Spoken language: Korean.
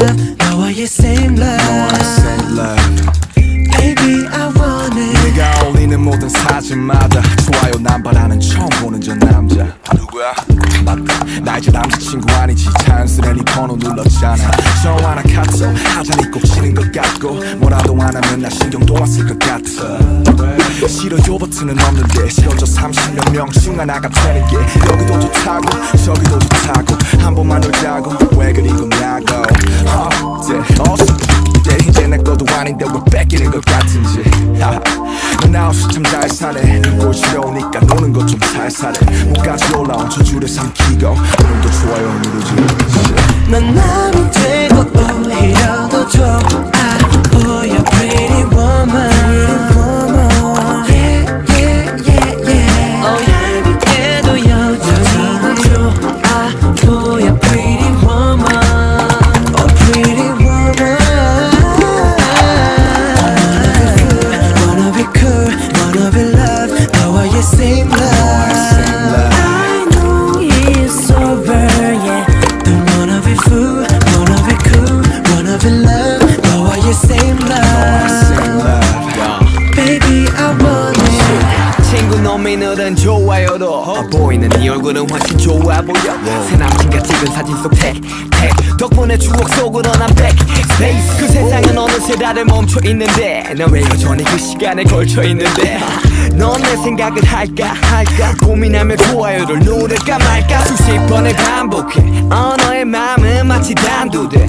love 너와의 same love Baby I want it 네가 올리는 모든 사진마다 좋아요 남발하는 처음 보는 저 남자 누구야? 맞다 나 이제 남자친구 아니지 자연스레 네 번호 눌렀잖아 전화나 카톡 하자니 꼭 치는 것 같고 뭐라도 안 하면 나 신경도 안 쓸 것 같아 싫어요 버튼은 없는데 싫어져 30몇 명중 하나가 되는 게 여기도 좋다고 저기도 좋다고 한 번만 놀자고 왜 그리 겁냐고 이제 내 것도 아닌데 왜 뺏기는 것 같은지 넌 없이 참 잘 사네 눈꼴 싫어오니까 노는 것 좀 살살해 목까지 올라온 저 줄에 삼키고 오늘도 좋아요 누르지 넌 남이 되고 오히려 더 좋아 보여 pretty woman Yeah yeah yeah yeah Oh 얄밉게도 여전히 난 좋아 보여 pretty woman Oh pretty woman Wanna be cool, wanna be love 너와의 same love I know it's over yeah Don't wanna be fool, wanna be cool, wanna be love 너와의 same love Baby I want it 친구 놈이 늘은 좋아요로 보이는 네 얼굴은 훨씬 좋아 보여 새 남친과 찍은 사진 속 택 덕분에 추억 속으로 난 백스페이스 그 세상은 어느새 다들 멈춰 있는데 난 왜 여전히 그 시간에 걸쳐 있는데 넌 내 생각을 할까 고민하며 좋아요를 누를까 말까 수십 번을 반복해 너의 마음은 마치 단두대